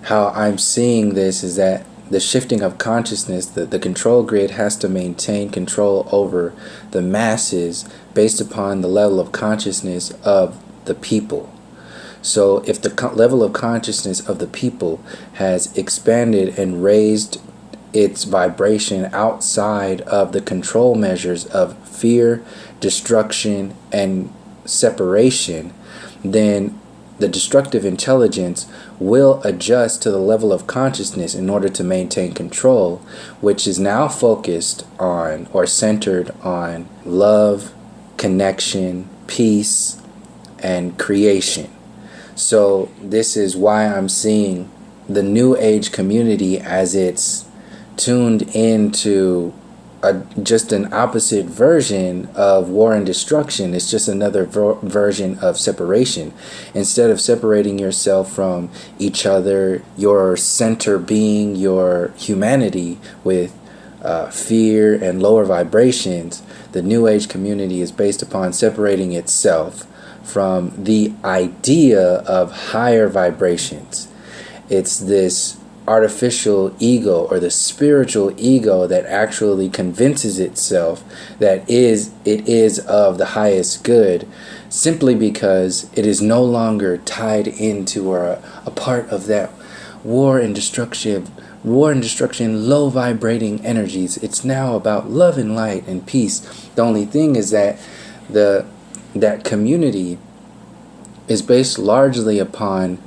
how I'm seeing this is that the shifting of consciousness, the control grid has to maintain control over the masses based upon the level of consciousness of the people. So if the level of consciousness of the people has expanded and raised its vibration outside of the control measures of fear, destruction, and separation, then the destructive intelligence will adjust to the level of consciousness in order to maintain control, which is now focused on or centered on love, connection, peace, and creation. So this is why I'm seeing the New Age community as it's tuned into just an opposite version of war and destruction. It's just another version of separation. Instead of separating yourself from each other, your center being your humanity with fear and lower vibrations, the New Age community is based upon separating itself from the idea of higher vibrations. It's this artificial ego or the spiritual ego that actually convinces itself that it is of the highest good, simply because it is no longer tied into or a part of that war and destruction, low vibrating energies. It's now about love and light and peace. The only thing is that that community is based largely upon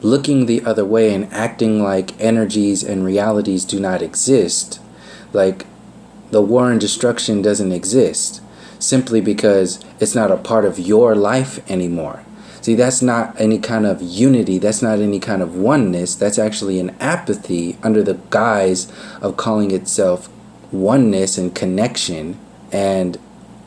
looking the other way and acting like energies and realities do not exist, like the war and destruction doesn't exist, simply because it's not a part of your life anymore. See, that's not any kind of unity, that's not any kind of oneness, that's actually an apathy under the guise of calling itself oneness and connection, and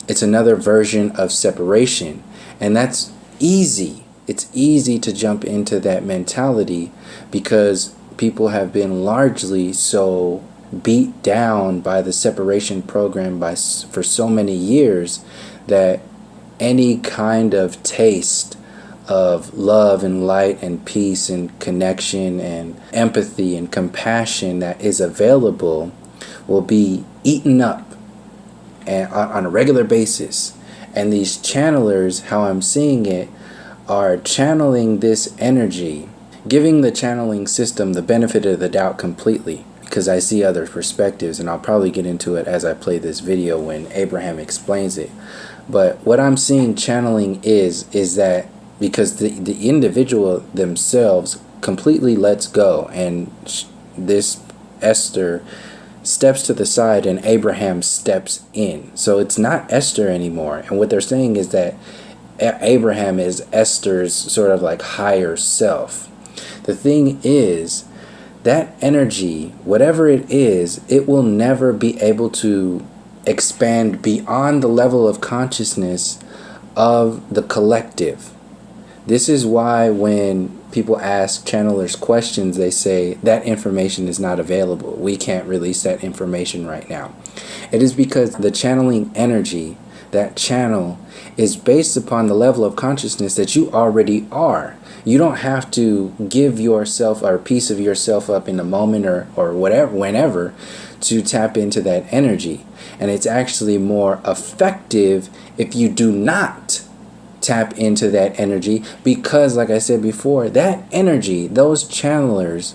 it's another version of separation. And that's easy. It's easy to jump into that mentality because people have been largely so beat down by the separation program for so many years that any kind of taste of love and light and peace and connection and empathy and compassion that is available will be eaten up on a regular basis. And these channelers, how I'm seeing it, are channeling this energy, giving the channeling system the benefit of the doubt completely, because I see other perspectives, and I'll probably get into it as I play this video when Abraham explains it. But what I'm seeing channeling is that because the individual themselves completely lets go, and this Esther steps to the side and Abraham steps in. So it's not Esther anymore. And what they're saying is that Abraham is Esther's sort of like higher self. The thing is, that energy, whatever it is, it will never be able to expand beyond the level of consciousness of the collective. This is why when people ask channelers questions, they say that information is not available. We can't release that information right now. It is because the channeling energy, that channel, is based upon the level of consciousness that you already are. You don't have to give yourself or a piece of yourself up in a moment or whatever, whenever, to tap into that energy. And it's actually more effective if you do not tap into that energy, because like I said before, that energy, those channelers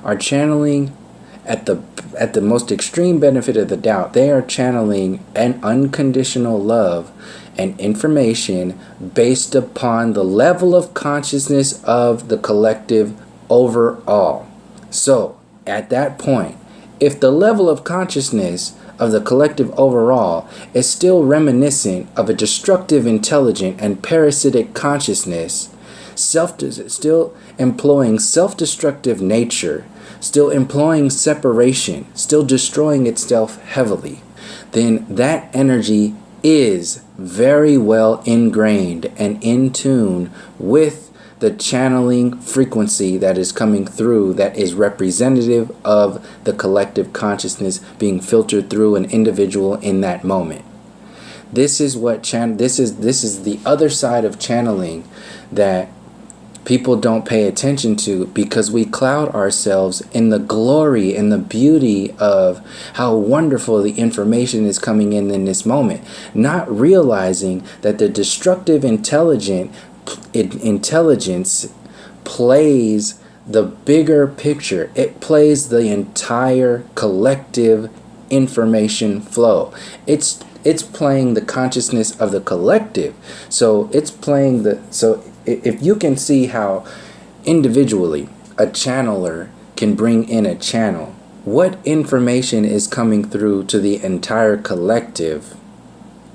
are channeling at the most extreme benefit of the doubt. They are channeling an unconditional love and information based upon the level of consciousness of the collective overall. So at that point, if the level of consciousness of the collective overall is still reminiscent of a destructive, intelligent, and parasitic consciousness, still employing self-destructive nature, still employing separation, still destroying itself heavily, then that energy is very well ingrained and in tune with the channeling frequency that is coming through, that is representative of the collective consciousness being filtered through an individual in that moment. This is what this is the other side of channeling that people don't pay attention to, because we cloud ourselves in the glory and the beauty of how wonderful the information is coming in this moment, not realizing that the destructive intelligence plays the bigger picture. It plays the entire collective information flow. It's playing the consciousness of the collective. So it's playing if you can see how individually a channeler can bring in a channel, what information is coming through to the entire collective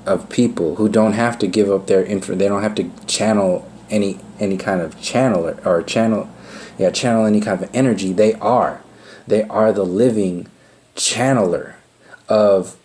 of people who don't have to give up their they don't have to channel any kind of channeler or channel any kind of energy. They are the living channeler of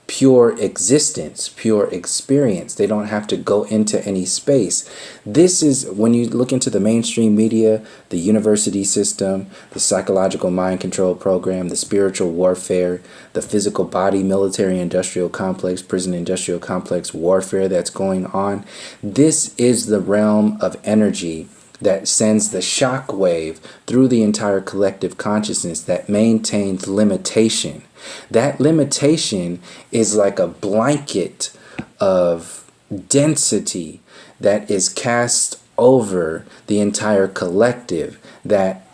pure existence, pure experience. They don't have to go into any space. This is when you look into the mainstream media, the university system, the psychological mind control program, the spiritual warfare, the physical body, military industrial complex, prison industrial complex warfare that's going on. This is the realm of energy that sends the shock wave through the entire collective consciousness that maintains limitation. That limitation is like a blanket of density that is cast over the entire collective that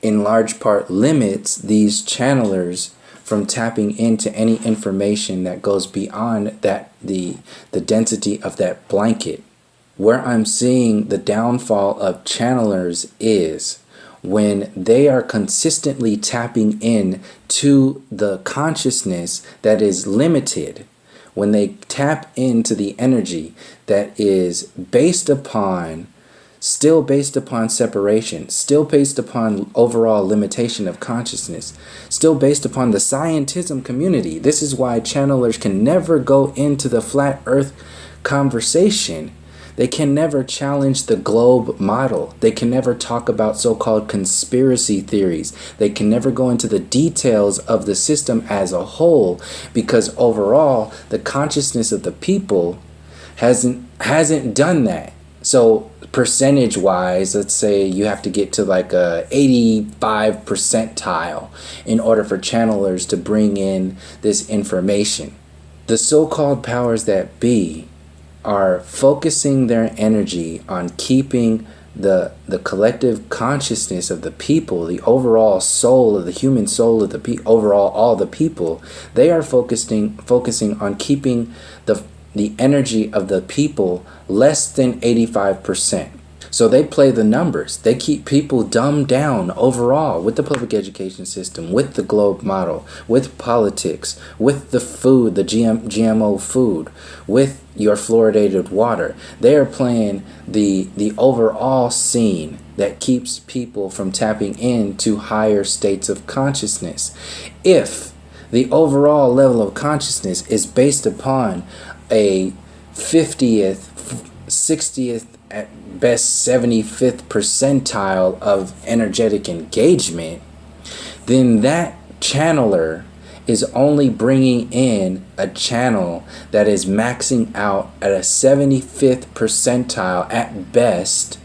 in large part limits these channelers from tapping into any information that goes beyond that the density of that blanket. Where I'm seeing the downfall of channelers is when they are consistently tapping in to the consciousness that is limited, when they tap into the energy that is still based upon separation, still based upon overall limitation of consciousness, still based upon the scientism community. This is why channelers can never go into the flat earth conversation. They can never challenge the globe model. They can never talk about so-called conspiracy theories. They can never go into the details of the system as a whole, because overall, the consciousness of the people hasn't done that. So percentage-wise, let's say you have to get to like a 85 percentile in order for channelers to bring in this information. The so-called powers that be are focusing their energy on keeping the collective consciousness of the people, the overall soul of the human soul of the overall all the people. They are focusing on keeping the energy of the people less than 85%. So they play the numbers. They keep people dumbed down overall with the public education system, with the globe model, with politics, with the food, the GMO food, with your fluoridated water. They are playing the overall scene that keeps people from tapping into higher states of consciousness. If the overall level of consciousness is based upon a 50th, 60th, at best 75th percentile of energetic engagement, then that channeler is only bringing in a channel that is maxing out at a 75th percentile at best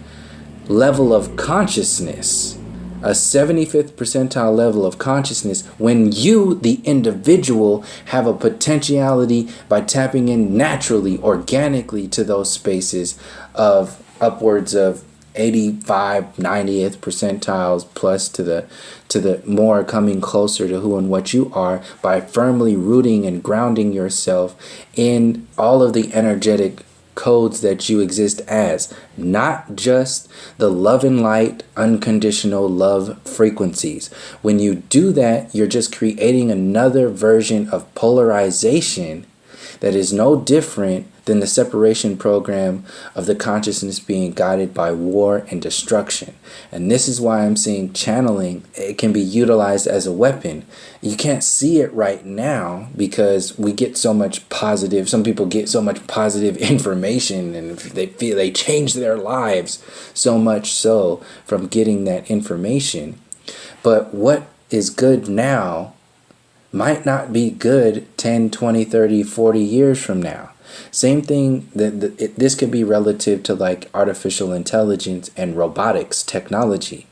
level of consciousness. A 75th percentile level of consciousness when you, the individual, have a potentiality by tapping in naturally, organically to those spaces of upwards of 85, 90th percentiles plus to the more coming closer to who and what you are by firmly rooting and grounding yourself in all of the energetic codes that you exist as, not just the love and light, unconditional love frequencies. When you do that, you're just creating another version of polarization that is no different than the separation program of the consciousness being guided by war and destruction. And this is why I'm saying channeling, it can be utilized as a weapon. You can't see it right now because we get so much positive, some people get so much positive information and they feel they change their lives so much so from getting that information. But what is good now might not be good 10, 20, 30, 40 years from now. Same thing, this could be relative to like artificial intelligence and robotics technology.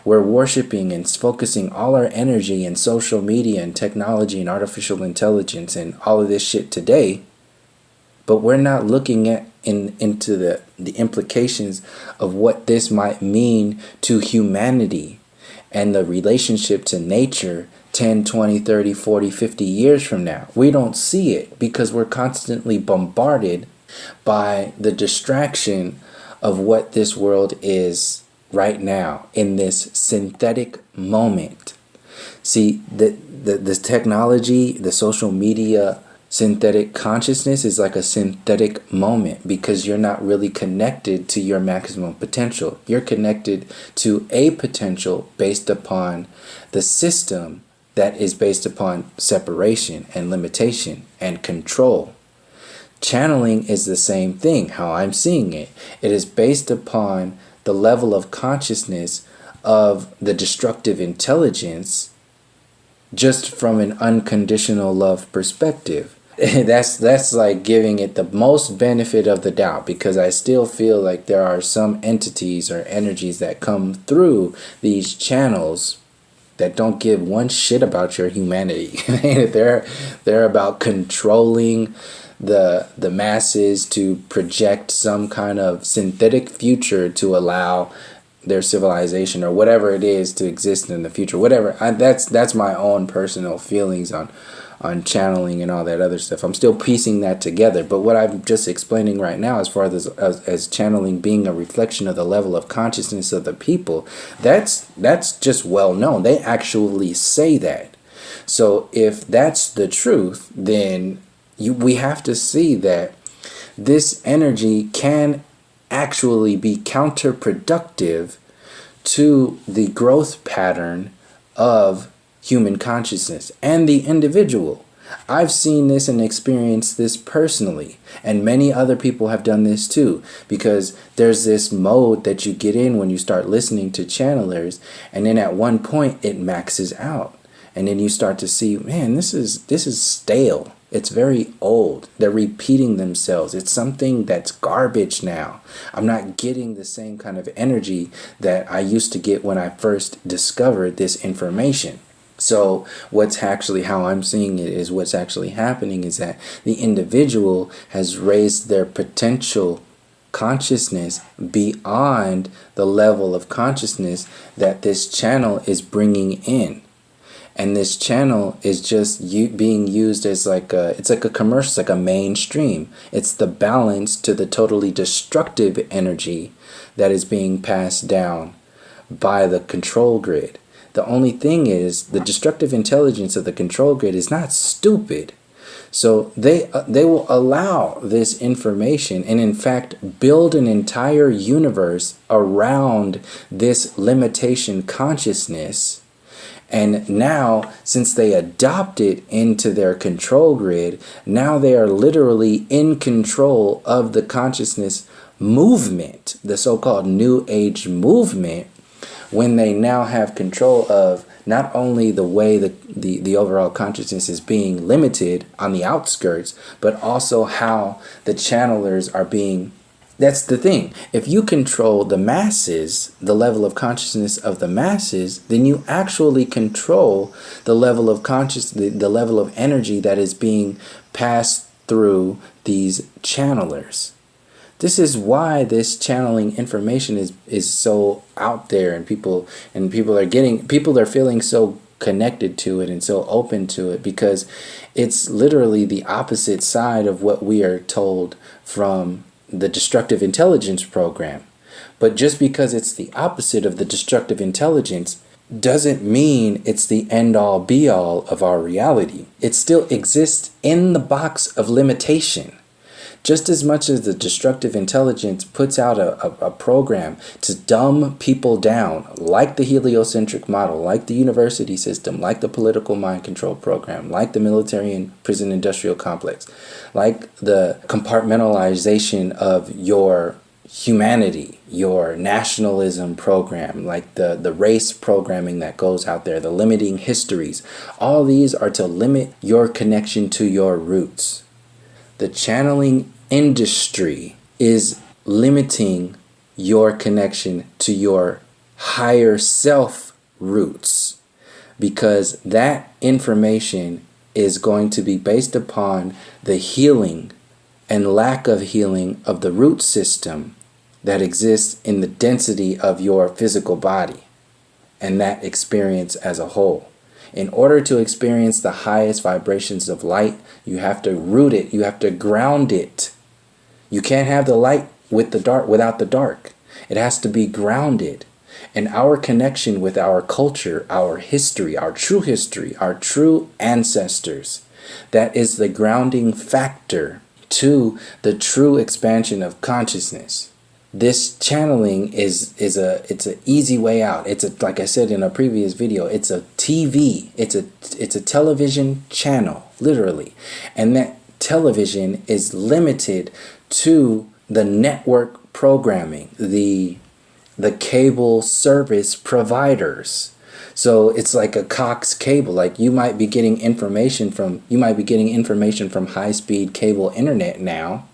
We're worshiping and focusing all our energy in social media and technology and artificial intelligence and all of this shit today, but we're not looking at into the implications of what this might mean to humanity and the relationship to nature 10, 20, 30, 40, 50 years from now. We don't see it because we're constantly bombarded by the distraction of what this world is right now in this synthetic moment. See, the technology, the social media, synthetic consciousness is like a synthetic moment because you're not really connected to your maximum potential. You're connected to a potential based upon the system that is based upon separation and limitation and control. Channeling is the same thing, how I'm seeing it. It is based upon the level of consciousness of the destructive intelligence just from an unconditional love perspective. That's like giving it the most benefit of the doubt, because I still feel like there are some entities or energies that come through these channels that don't give one shit about your humanity. They're about controlling the masses to project some kind of synthetic future to allow their civilization or whatever it is to exist in the future. Whatever. That's my own personal feelings on channeling and all that other stuff. I'm still piecing that together. But what I'm just explaining right now, as far as channeling being a reflection of the level of consciousness of the people, that's just well known. They actually say that. So if that's the truth, then we have to see that this energy can actually be counterproductive to the growth pattern of human consciousness and the individual. I've seen this and experienced this personally, and many other people have done this too, because there's this mode that you get in when you start listening to channelers, and then at one point it maxes out, and then you start to see, man, this is stale. It's very old. They're repeating themselves. It's something that's garbage now. I'm not getting the same kind of energy that I used to get when I first discovered this information. So what's actually, how I'm seeing it is, what's actually happening is that the individual has raised their potential consciousness beyond the level of consciousness that this channel is bringing in. And this channel is just being used as it's like a commercial, it's like a mainstream. It's the balance to the totally destructive energy that is being passed down by the control grid. The only thing is, the destructive intelligence of the control grid is not stupid. So they will allow this information and in fact build an entire universe around this limitation consciousness. And now, since they adopt it into their control grid, now they are literally in control of the consciousness movement, the so-called New Age movement, when they now have control of not only the way the overall consciousness is being limited on the outskirts, but also how the channelers are being. That's the thing. If you control the masses, the level of consciousness of the masses, then you actually control the level of the level of energy that is being passed through these channelers. This is why this channeling information is so out there, and people are feeling so connected to it and so open to it, because it's literally the opposite side of what we are told from the destructive intelligence program. But just because it's the opposite of the destructive intelligence doesn't mean it's the end all be all of our reality. It still exists in the box of limitation. Just as much as the destructive intelligence puts out a program to dumb people down, like the heliocentric model, like the university system, like the political mind control program, like the military and prison industrial complex, like the compartmentalization of your humanity, your nationalism program, like the race programming that goes out there, the limiting histories, all these are to limit your connection to your roots. The channeling industry is limiting your connection to your higher self roots, because that information is going to be based upon the healing and lack of healing of the root system that exists in the density of your physical body and that experience as a whole. In order to experience the highest vibrations of light, you have to root it, you have to ground it. You can't have the light with the dark without the dark. It has to be grounded. And our connection with our culture, our history, our true ancestors, that is the grounding factor to the true expansion of consciousness. This channeling it's an easy way out. Like I said in a previous video, it's a TV. It's a television channel, literally. And that television is limited to the network programming, the cable service providers. So it's like a Cox cable. Like you might be getting information from high-speed cable internet now,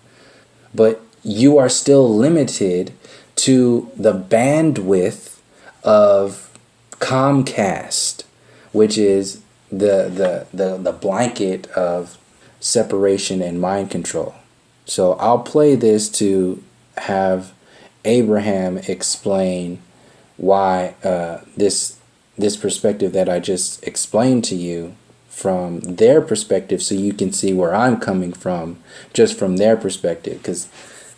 but you are still limited to the bandwidth of Comcast, which is the blanket of separation and mind control. So I'll play this to have Abraham explain why this perspective that I just explained to you from their perspective, so you can see where I'm coming from just from their perspective, because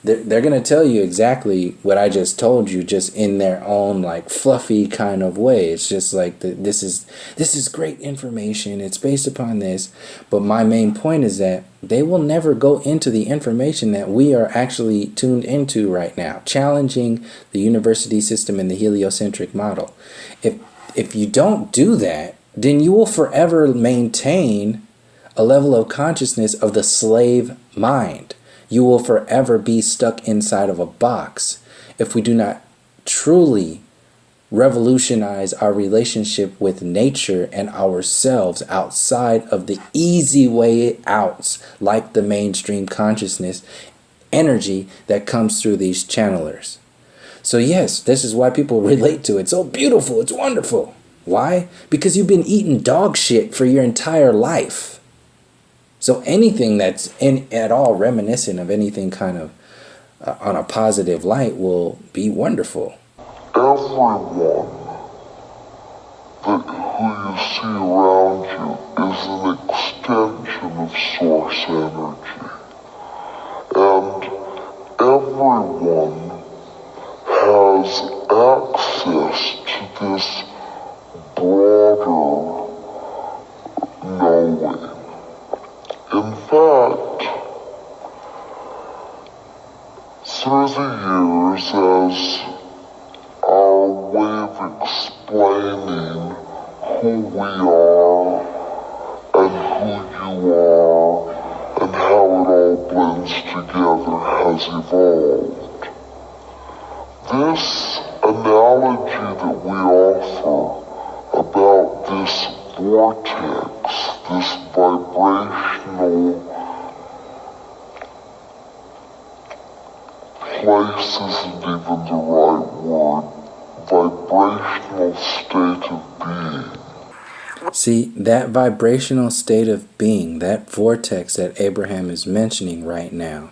they're going to tell you exactly what I just told you, just in their own like fluffy kind of way. It's just like this is great information, it's based upon this. But my main point is that they will never go into the information that we are actually tuned into right now, challenging the university system and the heliocentric model. If you don't do that, then you will forever maintain a level of consciousness of the slave mind. You will forever be stuck inside of a box if we do not truly revolutionize our relationship with nature and ourselves outside of the easy way outs, like the mainstream consciousness energy that comes through these channelers. So yes, this is why people relate to it. So beautiful, it's wonderful. Why? Because you've been eating dog shit for your entire life. So anything that's at all reminiscent of anything kind of on a positive light will be wonderful. Everyone that who you see around you is an extension of source energy. And everyone has access to this broader knowing. In fact, through the years, as our way of explaining who we are and who you are and how it all blends together has evolved, this analogy that we offer about this vortex, this vibrational place isn't even the right word, vibrational state of being. See, that vibrational state of being, that vortex that Abraham is mentioning right now,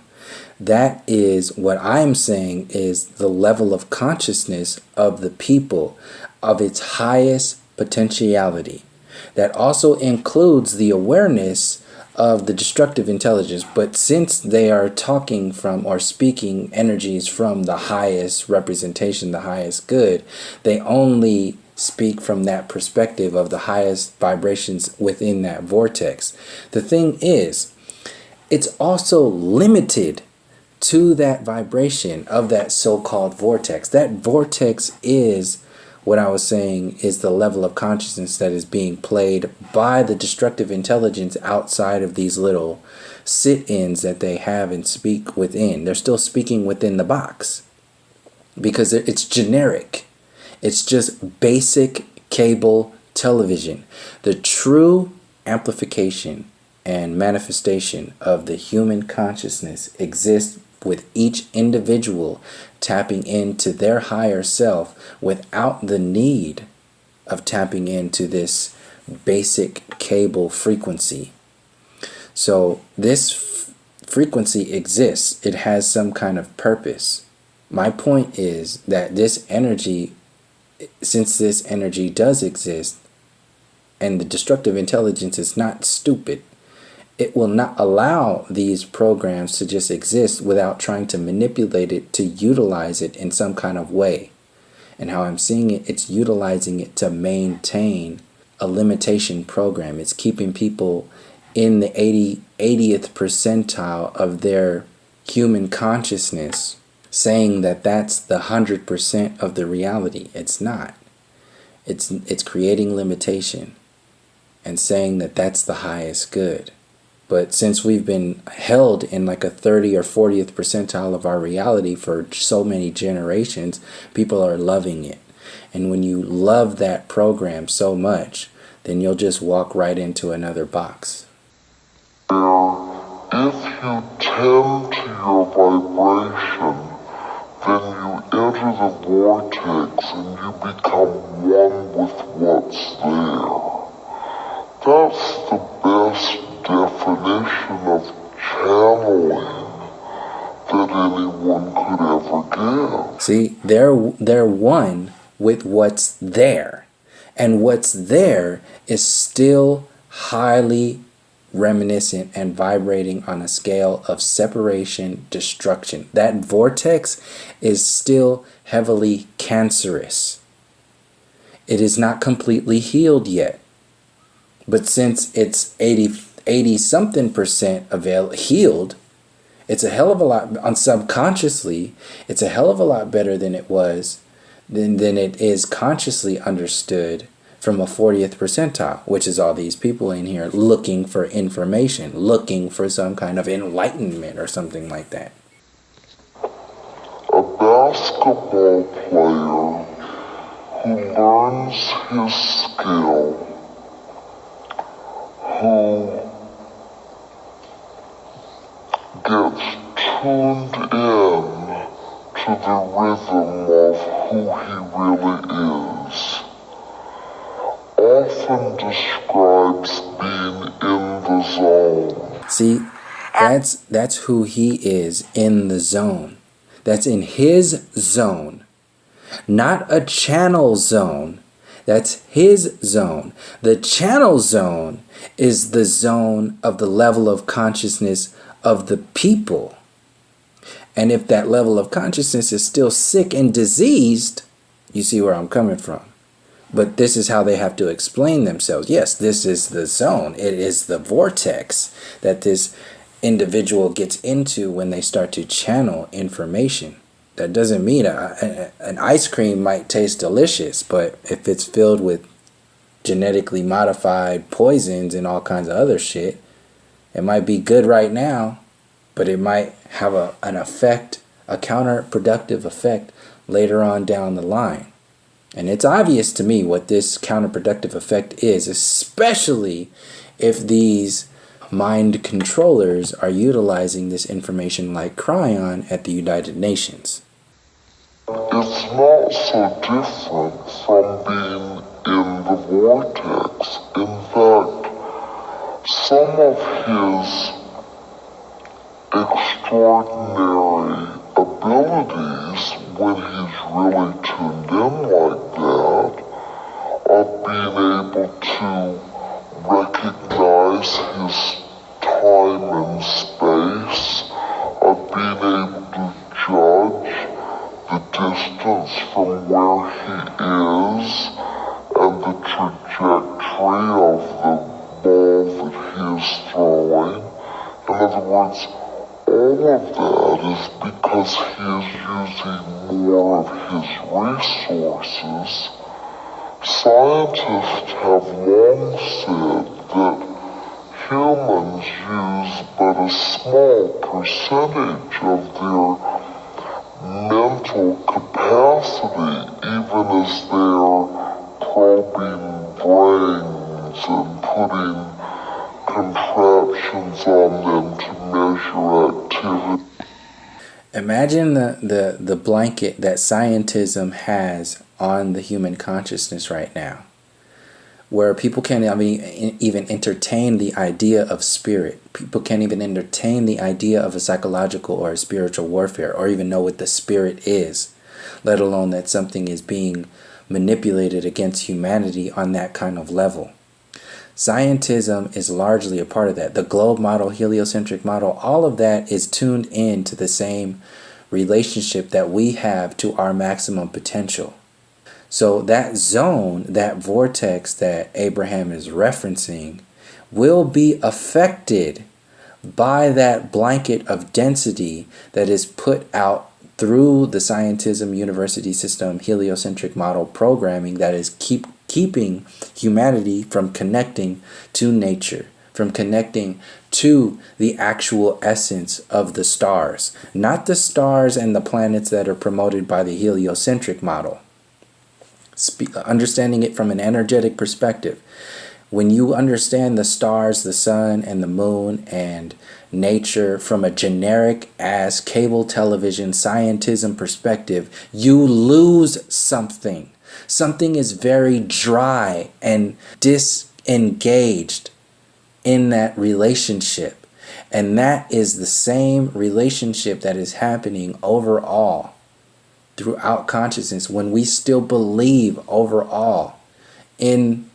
that is what I'm saying is the level of consciousness of the people, of its highest potentiality. That also includes the awareness of the destructive intelligence, but since they are talking from or speaking energies from the highest representation, the highest good, they only speak from that perspective of the highest vibrations within that vortex. The thing is, it's also limited to that vibration of that so-called vortex. That vortex is what I was saying is the level of consciousness that is being played by the destructive intelligence outside of these little sit-ins that they have and speak within. They're still speaking within the box. because it's generic. It's just basic cable television. The true amplification and manifestation of the human consciousness exists with each individual tapping into their higher self without the need of tapping into this basic cable frequency. So this frequency exists. It has some kind of purpose. My point is that this energy, since this energy does exist, and the destructive intelligence is not stupid, it will not allow these programs to just exist without trying to manipulate it to utilize it in some kind of way. And how I'm seeing it, it's utilizing it to maintain a limitation program. It's keeping people in the 80th percentile of their human consciousness, saying that that's the 100% of the reality. It's not. It's creating limitation and saying that that's the highest good. But since we've been held in like a 30 or 40th percentile of our reality for so many generations, people are loving it. And when you love that program so much, then you'll just walk right into another box. If you tend to your vibration, then you enter the vortex and you become one with what's there. That's the best definition of channeling that anyone could ever give. See, they're one with what's there. And what's there is still highly reminiscent and vibrating on a scale of separation, destruction. That vortex is still heavily cancerous. It is not completely healed yet. But since it's 80 something percent healed, it's a hell of a lot, subconsciously, it's a hell of a lot better than it was, than it is consciously understood from a 40th percentile, which is all these people in here looking for information, looking for some kind of enlightenment or something like that. A basketball player who learns his skill, who gets tuned in to the rhythm of who he really is, often describes being in the zone. See, that's who he is, in the zone. That's in his zone. Not a channel zone. That's his zone. The channel zone is the zone of the level of consciousness of the people. And if that level of consciousness is still sick and diseased, you see where I'm coming from. But this is how they have to explain themselves. Yes, this is the zone. It is the vortex that this individual gets into when they start to channel information. That doesn't mean an ice cream might taste delicious, but if it's filled with genetically modified poisons and all kinds of other shit, it might be good right now, but it might have an effect, a counterproductive effect later on down the line. And it's obvious to me what this counterproductive effect is, especially if these mind controllers are utilizing this information like Cryon at the United Nations. It's not so different from being in the vortex. In fact, some of his extraordinary abilities, when he's really tuned in like that, of being able to recognize his time and space, of being able to judge the distance from where he is and the trajectory of the ball that he is throwing. In other words, all of that is because he is using more of his resources. Scientists have long said that humans use but a small percentage of their mental mental capacity, even as they're probing brains and putting contraptions on them to measure activity. Imagine the blanket that scientism has on the human consciousness right now, where people can't even entertain the idea of spirit. People can't even entertain the idea of a psychological or a spiritual warfare, or even know what the spirit is, let alone that something is being manipulated against humanity on that kind of level. Scientism is largely a part of that. The globe model, heliocentric model, all of that is tuned in to the same relationship that we have to our maximum potential. So that zone, that vortex that Abraham is referencing, will be affected by that blanket of density that is put out through the scientism, university system, heliocentric model programming that is keeping humanity from connecting to nature, from connecting to the actual essence of the stars, not the stars and the planets that are promoted by the heliocentric model. Understanding it from an energetic perspective. When you understand the stars, the sun, and the moon, and nature from a generic as cable television scientism perspective, you lose something. Something is very dry and disengaged in that relationship. And that is the same relationship that is happening overall throughout consciousness when we still believe overall in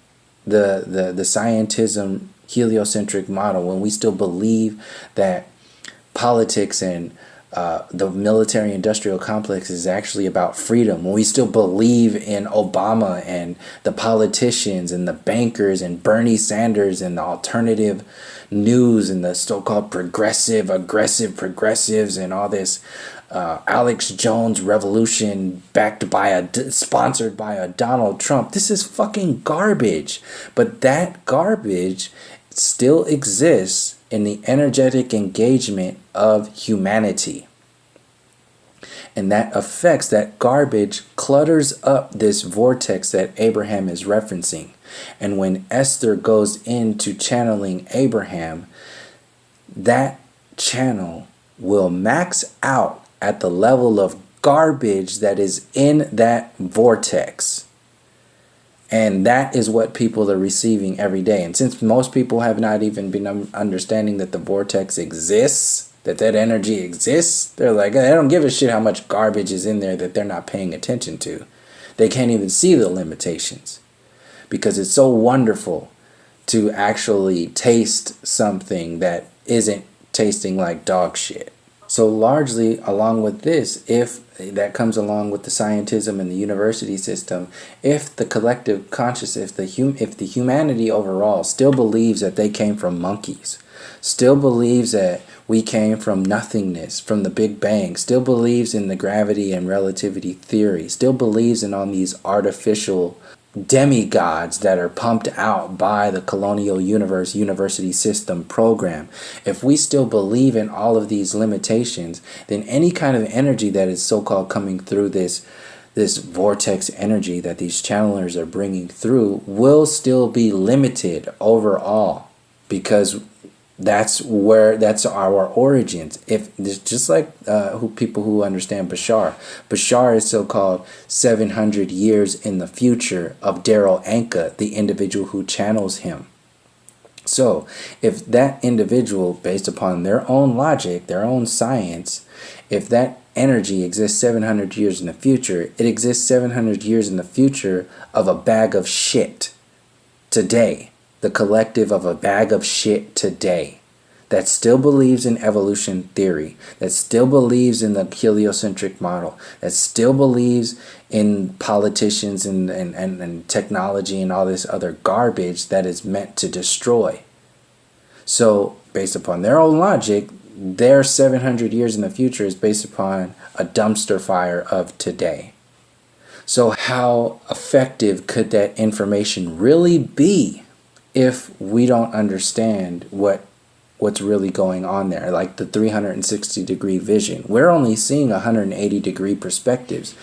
the scientism heliocentric model, when we still believe that politics and the military industrial complex is actually about freedom, when we still believe in Obama and the politicians and the bankers and Bernie Sanders and the alternative news and the so-called progressive, aggressive progressives and all this Alex Jones revolution sponsored by a Donald Trump. This is fucking garbage. But that garbage still exists in the energetic engagement of humanity. And that affects, that garbage clutters up this vortex that Abraham is referencing. And when Esther goes into channeling Abraham, that channel will max out at the level of garbage that is in that vortex. And that is what people are receiving every day. And since most people have not even been understanding that the vortex exists, that energy exists, they're like, they don't give a shit how much garbage is in there that they're not paying attention to. They can't even see the limitations because it's so wonderful to actually taste something that isn't tasting like dog shit. So largely along with this, if that comes along with the scientism and the university system, if the collective consciousness, if the humanity overall still believes that they came from monkeys, still believes that we came from nothingness, from the Big Bang, still believes in the gravity and relativity theory, still believes in all these artificial demigods that are pumped out by the colonial university system program. If we still believe in all of these limitations, then any kind of energy that is so-called coming through this vortex energy that these channelers are bringing through will still be limited overall, because that's our origins. If just like people who understand Bashar is so-called 700 years in the future of Daryl Anka, the individual who channels him. So if that individual, based upon their own logic, their own science, if that energy exists 700 years in the future, it exists 700 years in the future of a bag of shit today. The collective of a bag of shit today that still believes in evolution theory, that still believes in the heliocentric model, that still believes in politicians and technology and all this other garbage that is meant to destroy. So based upon their own logic, their 700 years in the future is based upon a dumpster fire of today. So how effective could that information really be if we don't understand what what's really going on there, like the 360-degree vision. We're only seeing 180-degree perspectives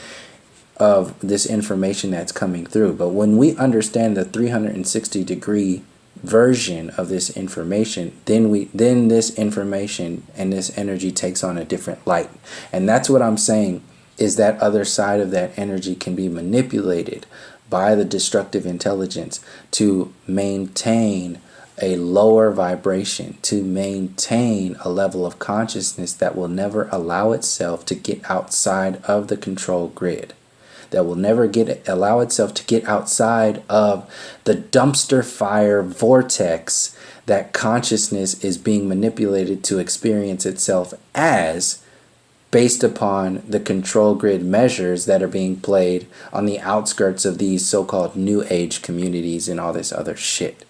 of this information that's coming through. But when we understand the 360-degree version of this information, then this information and this energy takes on a different light. And that's what I'm saying, is that other side of that energy can be manipulated by the destructive intelligence to maintain a lower vibration, to maintain a level of consciousness that will never allow itself to get outside of the control grid, that will never allow itself to get outside of the dumpster fire vortex that consciousness is being manipulated to experience itself as, based upon the control grid measures that are being played on the outskirts of these so-called new age communities and all this other shit.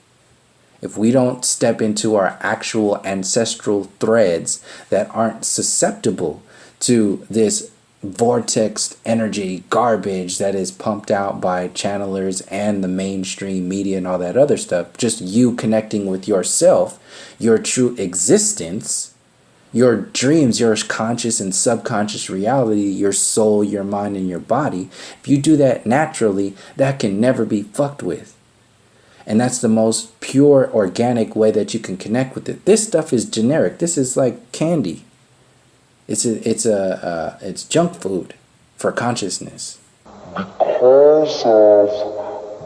If we don't step into our actual ancestral threads that aren't susceptible to this vortex energy garbage that is pumped out by channelers and the mainstream media and all that other stuff, just you connecting with yourself, your true existence, your dreams, your conscious and subconscious reality, your soul, your mind, and your body, if you do that naturally, that can never be fucked with. And that's the most pure, organic way that you can connect with it. This stuff is generic. This is like candy. It's junk food for consciousness. Because of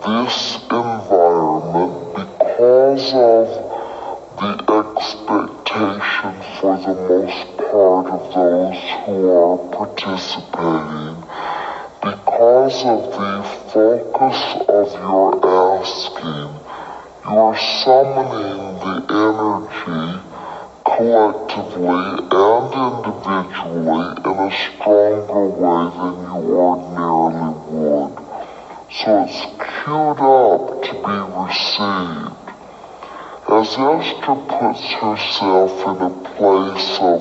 this environment, because of the expectation for the most part of those who are participating, because of the focus of your asking, you are summoning the energy collectively and individually in a stronger way than you ordinarily would. So it's queued up to be received. As Esther puts herself in a place of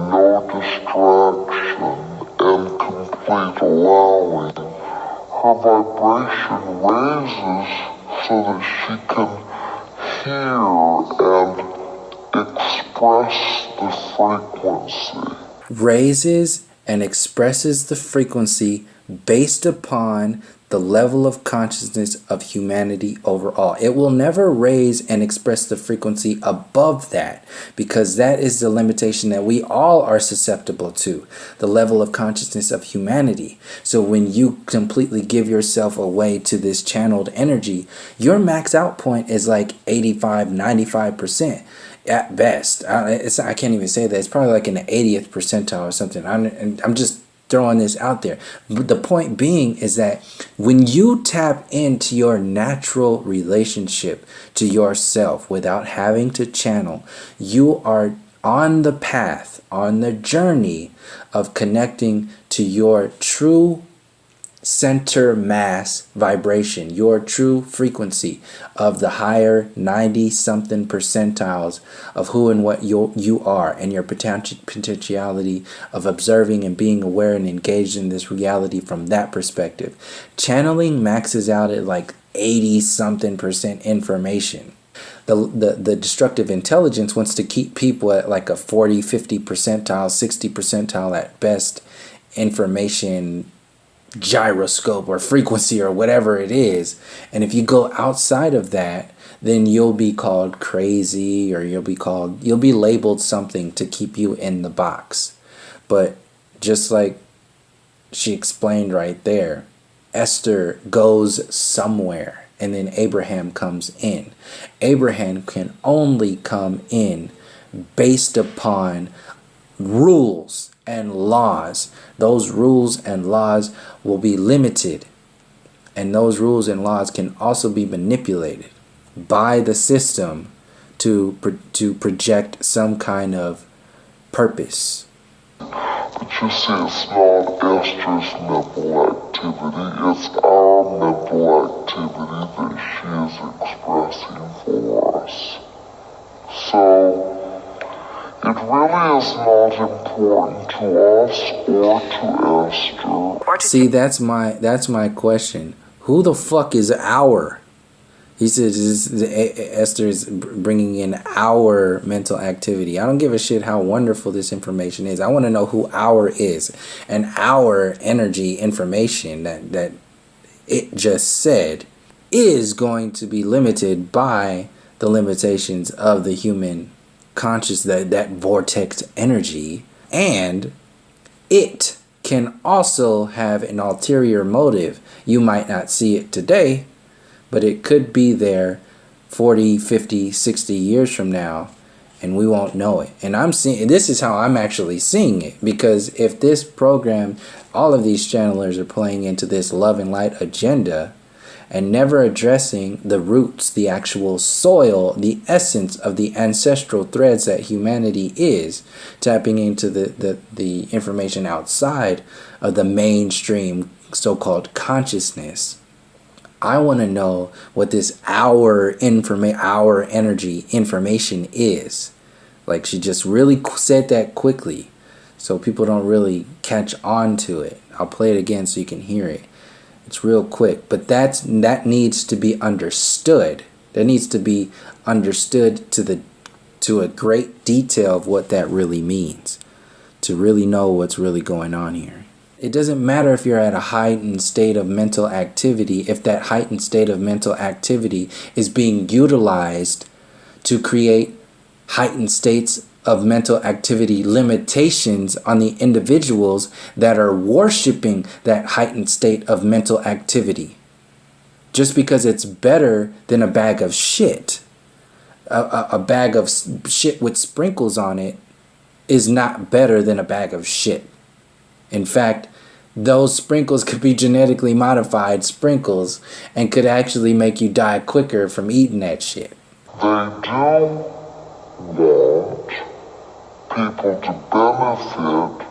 no distraction and complete allowing, her vibration raises so that she can hear and express the frequency. Raises and expresses the frequency based upon the level of consciousness of humanity overall. It will never raise and express the frequency above that, because that is the limitation that we all are susceptible to, the level of consciousness of humanity. So when you completely give yourself away to this channeled energy, your max out point is like 85-95% at best. I can't even say that. It's probably like in the 80th percentile or something. I'm just throwing this out there. But the point being is that when you tap into your natural relationship to yourself without having to channel, you are on the path, on the journey of connecting to your true center mass vibration, your true frequency of the higher 90-something percentiles of who and what you are, and your potentiality of observing and being aware and engaged in this reality from that perspective. Channeling maxes out at like 80-something percent information. The destructive intelligence wants to keep people at like a 40-50 percentile, 60 percentile at best information gyroscope or frequency or whatever it is. And if you go outside of that, then you'll be called crazy, or you'll be labeled something to keep you in the box. But just like she explained right there, Esther goes somewhere and then Abraham comes in. Abraham can only come in based upon rules and laws. Those rules and laws will be limited, and those rules and laws can also be manipulated by the system to project some kind of purpose. But you see, it's not Esther's mental activity, it's our mental activity that she is expressing for us. So it really is not important to us or to Esther. See, that's my question. Who the fuck is our? He said Esther is bringing in our mental activity. I don't give a shit how wonderful this information is. I want to know who our is. And our energy information that it just said is going to be limited by the limitations of the human conscious, that vortex energy. And it can also have an ulterior motive. You might not see it today, but it could be there 40, 50, 60 years from now, and we won't know it. And this is how I'm actually seeing it, because if this program, all of these channelers are playing into this love and light agenda and never addressing the roots, the actual soil, the essence of the ancestral threads that humanity is, tapping into the information outside of the mainstream so-called consciousness. I want to know what this our energy information is. Like, she just really said that quickly, so people don't really catch on to it. I'll play it again so you can hear it. It's real quick, but that needs to be understood. That needs to be understood to a great detail of what that really means, to really know what's really going on here. It doesn't matter if you're at a heightened state of mental activity, if that heightened state of mental activity is being utilized to create heightened states of mental activity limitations on the individuals that are worshiping that heightened state of mental activity. Just because it's better than a bag of shit, a bag of shit with sprinkles on it is not better than a bag of shit. In fact, those sprinkles could be genetically modified sprinkles and could actually make you die quicker from eating that shit. They do want people to benefit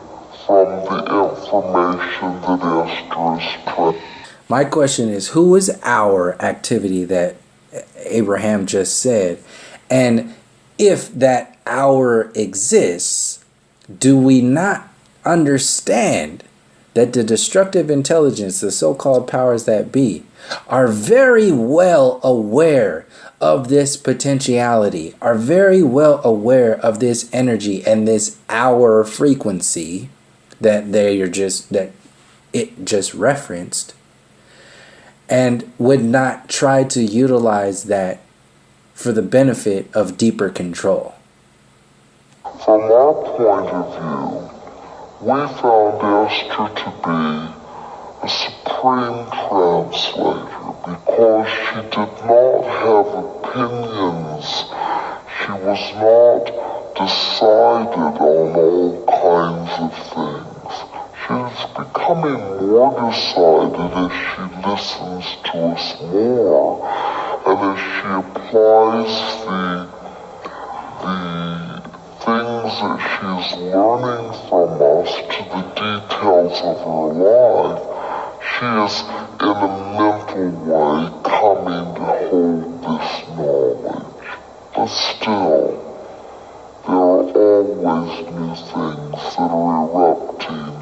from the information that Esther is presenting. My question is, who is our activity that Abraham just said? And if that our exists, do we not understand that the destructive intelligence, the so-called powers that be, are very well aware of this potentiality, are very well aware of this energy and this our frequency that it just referenced, and would not try to utilize that for the benefit of deeper control? From our point of view, we found Esther to be a supreme translator because she did not have opinions. She was not decided on all kinds of things. She is becoming more decided as she listens to us more and as she applies the things that she is learning from us to the details of her life. She is in a mental way coming to hold this knowledge. But still, there are always new things that are erupting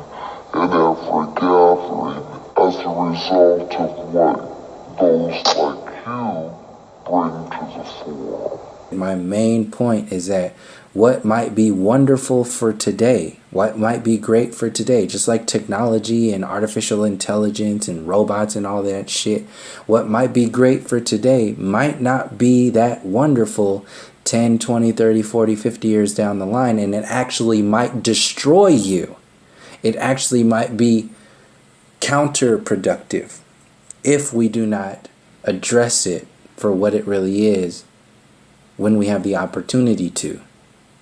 in every gathering as a result of what those like you bring to the fore. My main point is that what might be wonderful for today, what might be great for today, just like technology and artificial intelligence and robots and all that shit, what might be great for today might not be that wonderful 10, 20, 30, 40, 50 years down the line, and it actually might destroy you. It actually might be counterproductive if we do not address it for what it really is when we have the opportunity to.